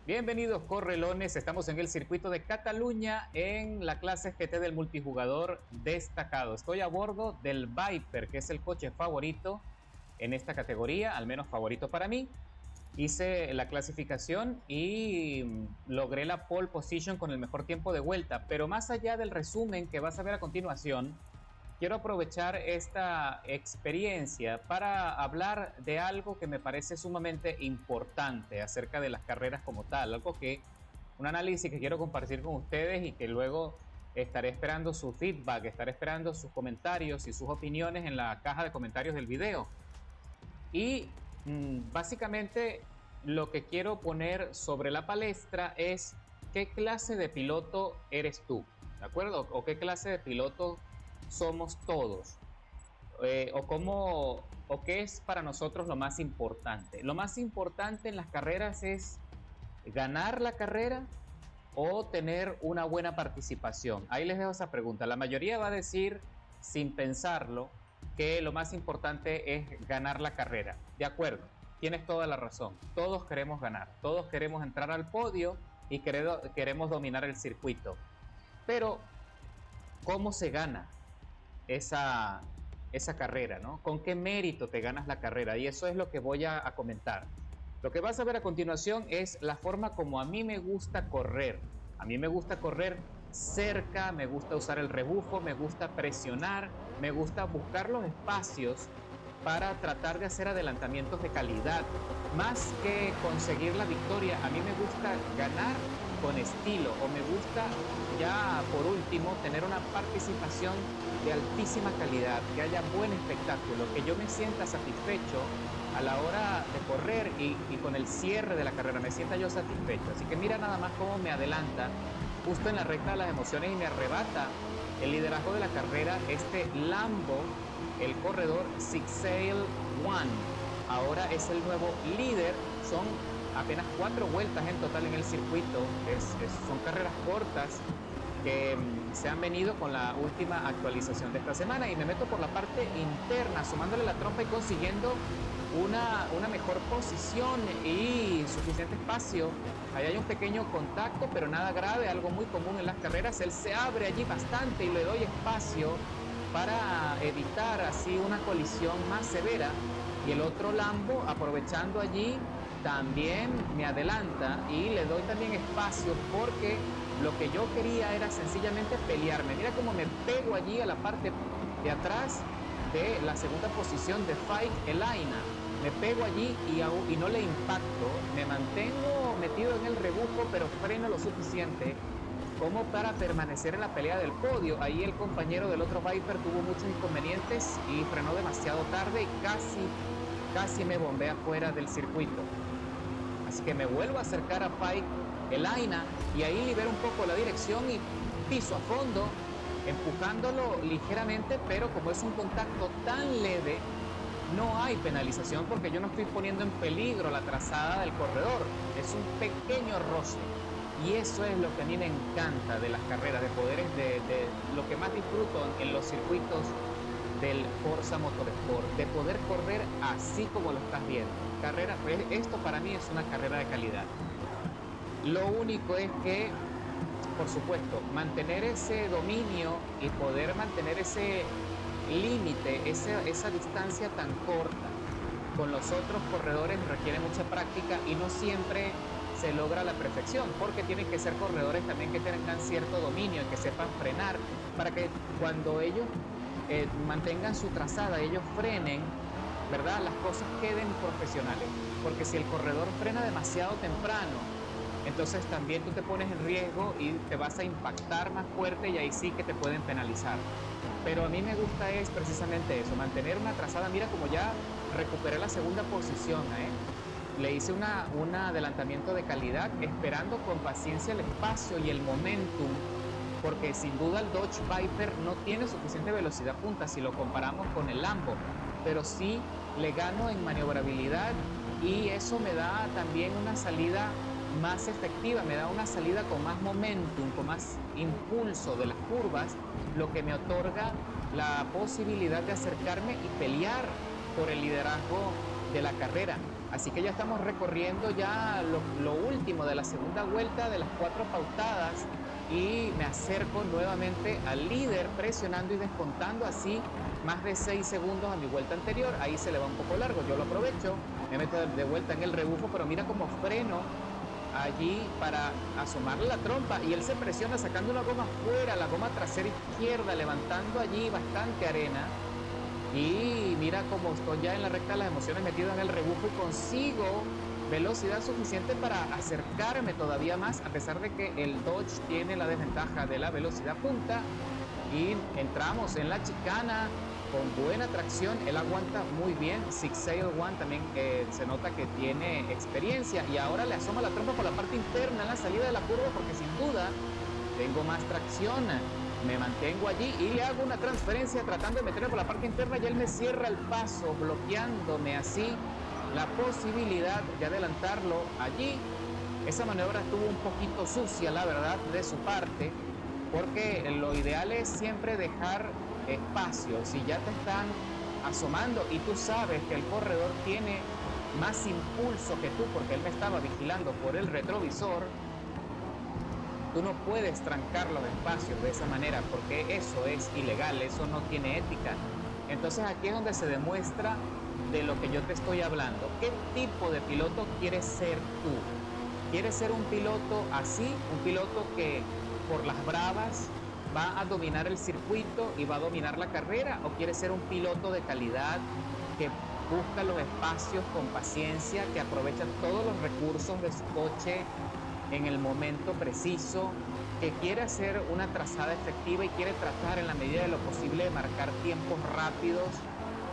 Bienvenidos correlones, estamos en el circuito de Cataluña en la clase GT del multijugador destacado. Estoy a bordo del Viper, que es el coche favorito en esta categoría, al menos favorito para mí. Hice la clasificación y logré la pole position con el mejor tiempo de vuelta, pero más allá del resumen que vas a ver a continuación, quiero aprovechar esta experiencia para hablar de algo que me parece sumamente importante acerca de las carreras como tal, un análisis que quiero compartir con ustedes y que luego estaré esperando su feedback, estaré esperando sus comentarios y sus opiniones en la caja de comentarios del video. Y básicamente lo que quiero poner sobre la palestra es qué clase de piloto eres tú, ¿de acuerdo? O qué clase de piloto somos todos. O qué es para nosotros lo más importante. Lo más importante en las carreras es ganar la carrera o tener una buena participación. Ahí les dejo esa pregunta. La mayoría va a decir, sin pensarlo, que lo más importante es ganar la carrera. De acuerdo, tienes toda la razón. Todos queremos ganar, todos queremos entrar al podio y queremos dominar el circuito. Pero, ¿cómo se gana esa carrera, ¿no? ¿Con qué mérito te ganas la carrera? Y eso es lo que voy a comentar. Lo que vas a ver a continuación es la forma como a mí me gusta correr. A mí me gusta correr cerca, me gusta usar el rebufo, me gusta presionar, me gusta buscar los espacios para tratar de hacer adelantamientos de calidad. Más que conseguir la victoria, a mí me gusta ganar con estilo, o me gusta ya por último tener una participación de altísima calidad, que haya buen espectáculo, que yo me sienta satisfecho a la hora de correr y con el cierre de la carrera me sienta yo satisfecho. Así que mira nada más cómo me adelanta justo en la recta de las emociones y me arrebata el liderazgo de la carrera este Lambo, el corredor Six Sail One. Ahora es el nuevo líder. Son apenas 4 vueltas en total en el circuito. Son carreras cortas que se han venido con la última actualización de esta semana, y me meto por la parte interna sumándole la trompa y consiguiendo una mejor posición y suficiente espacio. Ahí hay un pequeño contacto, pero nada grave, algo muy común en las carreras. Él se abre allí bastante y le doy espacio para evitar así una colisión más severa, y el otro Lambo, aprovechando allí, también me adelanta y le doy también espacio, porque lo que yo quería era sencillamente pelearme. Mira cómo me pego allí a la parte de atrás de la segunda posición de Faik Elaina. Me pego allí y no le impacto. Me mantengo metido en el rebufo, pero freno lo suficiente como para permanecer en la pelea del podio. Ahí el compañero del otro Viper tuvo muchos inconvenientes y frenó demasiado tarde y casi me bombea fuera del circuito. Así que me vuelvo a acercar a Faik Elaina y ahí libero un poco la dirección y piso a fondo, empujándolo ligeramente, pero como es un contacto tan leve, no hay penalización porque yo no estoy poniendo en peligro la trazada del corredor. Es un pequeño roce. Y eso es lo que a mí me encanta de las carreras, de lo que más disfruto en los circuitos del Forza Motorsport, de poder correr así como lo estás viendo. Esto para mí es una carrera de calidad. Lo único es que, por supuesto, mantener ese dominio y poder mantener ese límite, esa distancia tan corta con los otros corredores requiere mucha práctica y no siempre se logra la perfección, porque tienen que ser corredores también que tengan cierto dominio y que sepan frenar, para que cuando ellos mantengan su trazada, ellos frenen, ¿verdad? Las cosas queden profesionales, porque si el corredor frena demasiado temprano, entonces también tú te pones en riesgo y te vas a impactar más fuerte, y ahí sí que te pueden penalizar. Pero a mí me gusta es precisamente eso, mantener una trazada. Mira como ya recuperé la segunda posición, le hice un adelantamiento de calidad, esperando con paciencia el espacio y el momentum, porque sin duda el Dodge Viper no tiene suficiente velocidad punta si lo comparamos con el Lambo, pero sí le gano en maniobrabilidad, y eso me da también una salida más efectiva, me da una salida con más momentum, con más impulso de las curvas, lo que me otorga la posibilidad de acercarme y pelear por el liderazgo de la carrera. Así que ya estamos recorriendo ya lo último de la segunda vuelta de las 4 pautadas y me acerco nuevamente al líder presionando y descontando así más de 6 segundos a mi vuelta anterior. Ahí se le va un poco largo, yo lo aprovecho, me meto de vuelta en el rebufo, pero mira cómo freno allí para asomarle la trompa y él se presiona sacando una goma fuera, la goma trasera izquierda, levantando allí bastante arena. Y mira cómo estoy ya en la recta de las emociones metido en el rebufo y consigo velocidad suficiente para acercarme todavía más, a pesar de que el Dodge tiene la desventaja de la velocidad punta. Y entramos en la chicana con buena tracción, él aguanta muy bien. Six Sail One también se nota que tiene experiencia y ahora le asoma la trompa por la parte interna en la salida de la curva porque sin duda tengo más tracción. Me mantengo allí y le hago una transferencia tratando de meterme por la parte interna y él me cierra el paso, bloqueándome así la posibilidad de adelantarlo allí. Esa maniobra estuvo un poquito sucia, la verdad, de su parte, porque lo ideal es siempre dejar espacio. Si ya te están asomando y tú sabes que el corredor tiene más impulso que tú, porque él me estaba vigilando por el retrovisor, tú no puedes trancar los espacios de esa manera porque eso es ilegal, eso no tiene ética. Entonces aquí es donde se demuestra de lo que yo te estoy hablando. ¿Qué tipo de piloto quieres ser tú? ¿Quieres ser un piloto así? ¿Un piloto que por las bravas va a dominar el circuito y va a dominar la carrera? ¿O quieres ser un piloto de calidad que busca los espacios con paciencia, que aprovecha todos los recursos de su coche en el momento preciso, que quiere hacer una trazada efectiva y quiere tratar en la medida de lo posible de marcar tiempos rápidos,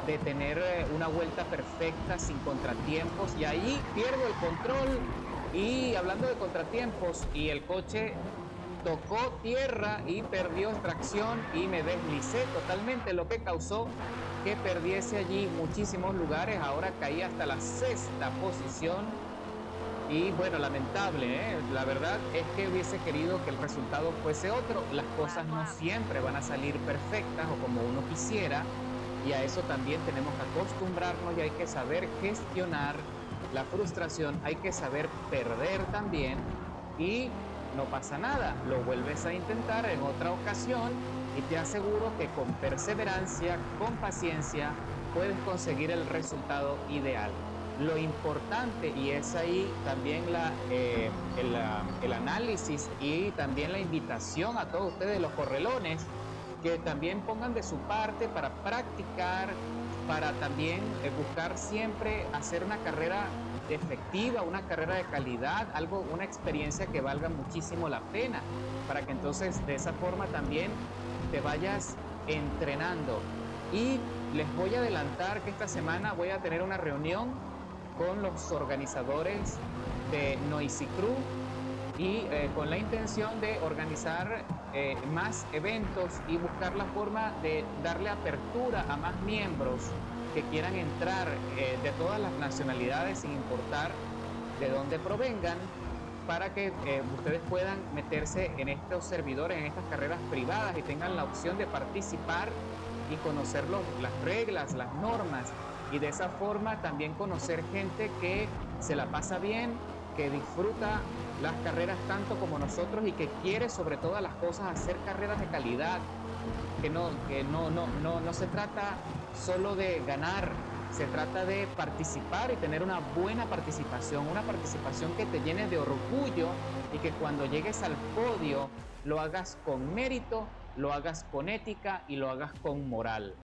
de tener una vuelta perfecta sin contratiempos? Y ahí pierdo el control y hablando de contratiempos, y el coche tocó tierra y perdió tracción y me deslicé totalmente, lo que causó que perdiese allí muchísimos lugares. Ahora caí hasta la 6ª posición. Y bueno, lamentable, la verdad es que hubiese querido que el resultado fuese otro. Las cosas no siempre van a salir perfectas o como uno quisiera, y a eso también tenemos que acostumbrarnos y hay que saber gestionar la frustración, hay que saber perder también y no pasa nada, lo vuelves a intentar en otra ocasión y te aseguro que con perseverancia, con paciencia, puedes conseguir el resultado ideal. Lo importante, y es ahí también el análisis y también la invitación a todos ustedes, los correlones, que también pongan de su parte para practicar, para también buscar siempre hacer una carrera efectiva, una carrera de calidad, una experiencia que valga muchísimo la pena, para que entonces de esa forma también te vayas entrenando. Y les voy a adelantar que esta semana voy a tener una reunión con los organizadores de Noisy Crew y con la intención de organizar más eventos y buscar la forma de darle apertura a más miembros que quieran entrar de todas las nacionalidades sin importar de dónde provengan, para que ustedes puedan meterse en estos servidores, en estas carreras privadas y tengan la opción de participar y conocer las reglas, las normas, y de esa forma también conocer gente que se la pasa bien, que disfruta las carreras tanto como nosotros y que quiere sobre todas las cosas hacer carreras de calidad, que no se trata solo de ganar, se trata de participar y tener una buena participación, una participación que te llene de orgullo y que cuando llegues al podio lo hagas con mérito, lo hagas con ética y lo hagas con moral.